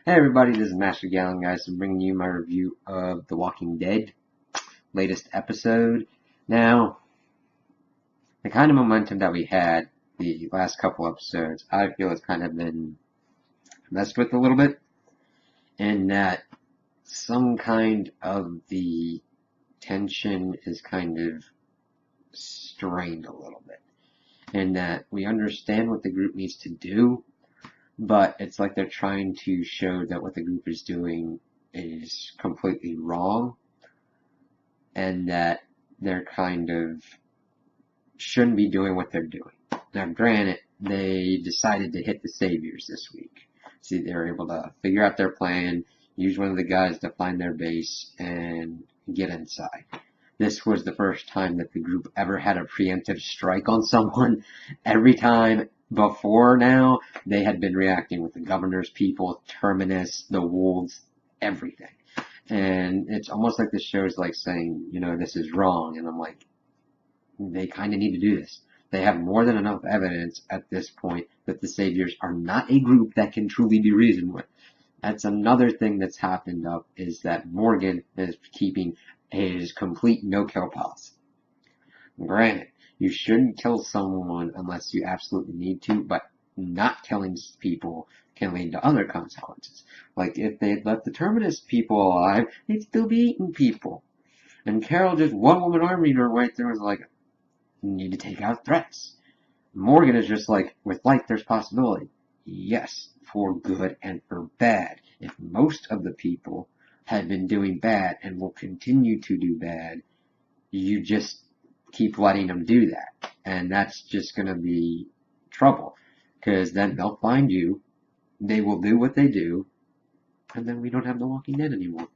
Hey everybody, this is Master Gallon, guys. I'm bringing you my review of The Walking Dead, latest episode. Now, the kind of momentum that we had the last couple episodes, I feel it's kind of been messed with a little bit, in that some kind of the tension is kind of strained a little bit, in that we understand what the group needs to do, but it's like they're trying to show that what the group is doing is completely wrong, and that they're kind of shouldn't be doing what they're doing. Now, granted, they decided to hit the Saviors this week. See, they were able to figure out their plan, use one of the guys to find their base, and get inside. This was the first time that the group ever had a preemptive strike on someone. Every time before now, they had been reacting with the governor's people, Terminus, the wolves, everything. And it's almost like the show's like saying, this is wrong. And I'm like, they kind of need to do this. They have more than enough evidence at this point that the Saviors are not a group that can truly be reasoned with. That's another thing that's happened up, is that Morgan is keeping his complete no-kill policy. Granted, you shouldn't kill someone unless you absolutely need to, but not killing people can lead to other consequences. Like, if they'd left the Terminus people alive, they'd still be eating people. And Carol, just one-woman army her right there, was like, you need to take out threats. Morgan is just like, with life there's possibility. Yes, for good and for bad. If most of the people had been doing bad and will continue to do bad, you just keep letting them do that. And that's just going to be trouble. Because then they'll find you, they will do what they do, and then we don't have The Walking Dead anymore.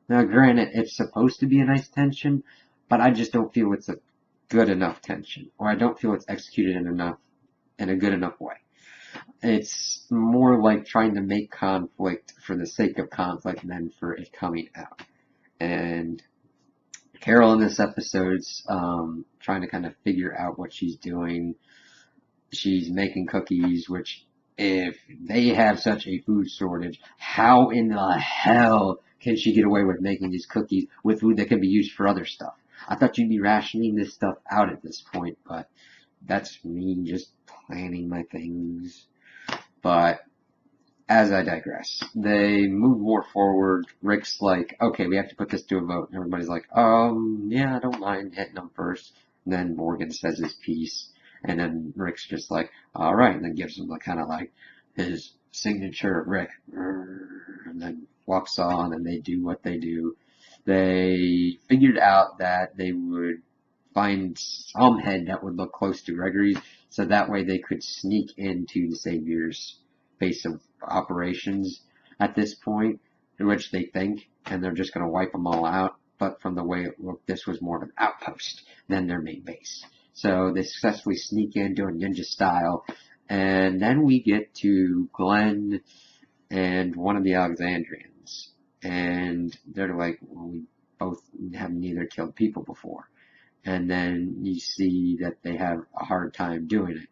Now, granted, it's supposed to be a nice tension, but I just don't feel it's a good enough tension, or I don't feel it's executed in a good enough way. It's more like trying to make conflict for the sake of conflict than for it coming out. And Carol in this episode's trying to kind of figure out what she's doing. She's making cookies, which, if they have such a food shortage, how in the hell can she get away with making these cookies with food that can be used for other stuff? I thought you'd be rationing this stuff out at this point, but that's me just planning my things. But as I digress, they move more forward. Rick's like, okay, we have to put this to a vote. And everybody's like, yeah, I don't mind hitting them first. And then Morgan says his piece. And then Rick's just like, all right. And then gives him the kind of like his signature Rick. And then walks on, and they do what they do. They figured out that they would find some head that would look close to Gregory's, so that way they could sneak into the Savior's base of operations at this point, in which they think, and they're just going to wipe them all out. But from the way it looked, this was more of an outpost than their main base. So they successfully sneak in doing ninja style, and then we get to Glenn and one of the Alexandrians, and they're like, well, we both have neither killed people before. And then you see that they have a hard time doing it.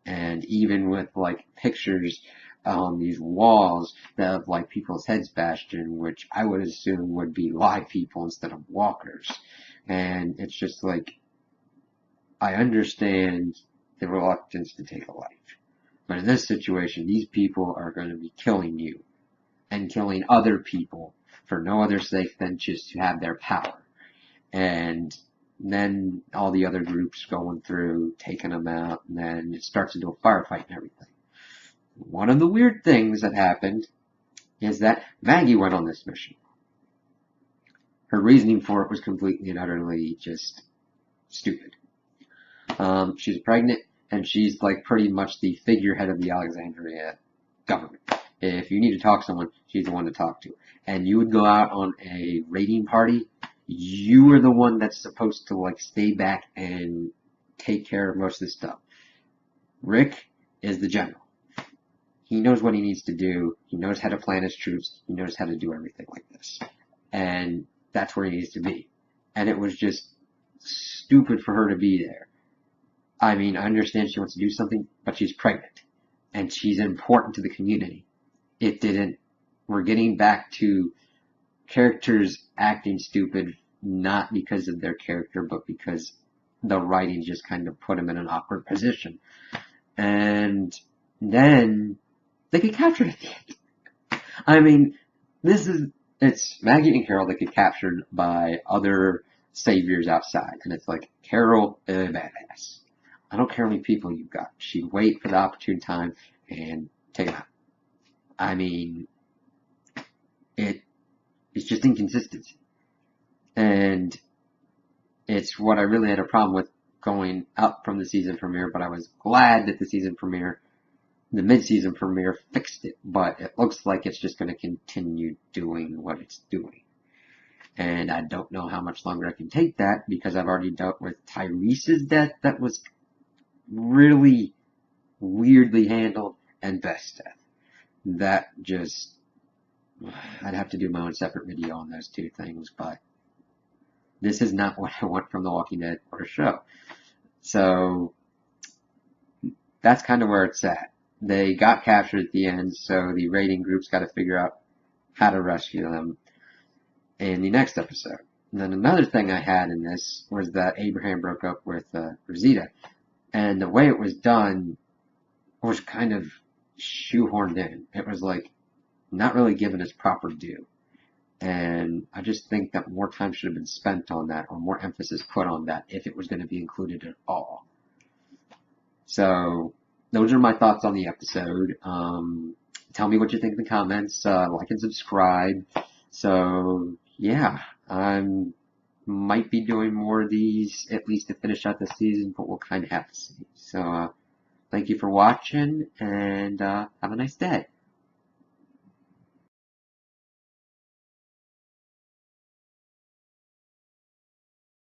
And even with like pictures on these walls that have like people's heads bashed in, which I would assume would be live people instead of walkers. And it's just like, I understand the reluctance to take a life. But in this situation, these people are going to be killing you and killing other people for no other sake than just to have their power. And then all the other groups going through, taking them out, and then it starts into a firefight and everything. One of the weird things that happened is that Maggie went on this mission. Her reasoning for it was completely and utterly just stupid. She's pregnant, and she's like pretty much the figurehead of the Alexandria government. If you need to talk to someone, she's the one to talk to. And you would go out on a raiding party, you are the one that's supposed to like stay back and take care of most of this stuff. Rick is the general. He knows what he needs to do. He knows how to plan his troops. He knows how to do everything like this. And that's where he needs to be. And it was just stupid for her to be there. I mean, I understand she wants to do something, but she's pregnant. And she's important to the community. It didn't we're getting back to characters acting stupid, not because of their character, but because the writing just kind of put them in an awkward position. And then they get captured at the end. I mean, it's Maggie and Carol that get captured by other saviors outside. And it's like, Carol, badass. I don't care how many people you've got. She'd wait for the opportune time and take it out. I mean, it's just inconsistency. And it's what I really had a problem with going up from the season premiere, but I was glad that the mid-season premiere fixed it, but it looks like it's just going to continue doing what it's doing. And I don't know how much longer I can take that because I've already dealt with Tyrese's death that was really weirdly handled, and Beth's death. That just, I'd have to do my own separate video on those two things, but this is not what I want from The Walking Dead or a show. So that's kind of where it's at. They got captured at the end, so the raiding group's got to figure out how to rescue them in the next episode. And then another thing I had in this was that Abraham broke up with Rosita, and the way it was done was kind of shoehorned in. It was like not really given its proper due. And I just think that more time should have been spent on that, or more emphasis put on that, if it was going to be included at all. So those are my thoughts on the episode. Tell me what you think in the comments. Like and subscribe. So yeah, I might be doing more of these, at least to finish out the season, but we'll kind of have to see. So thank you for watching, and have a nice day.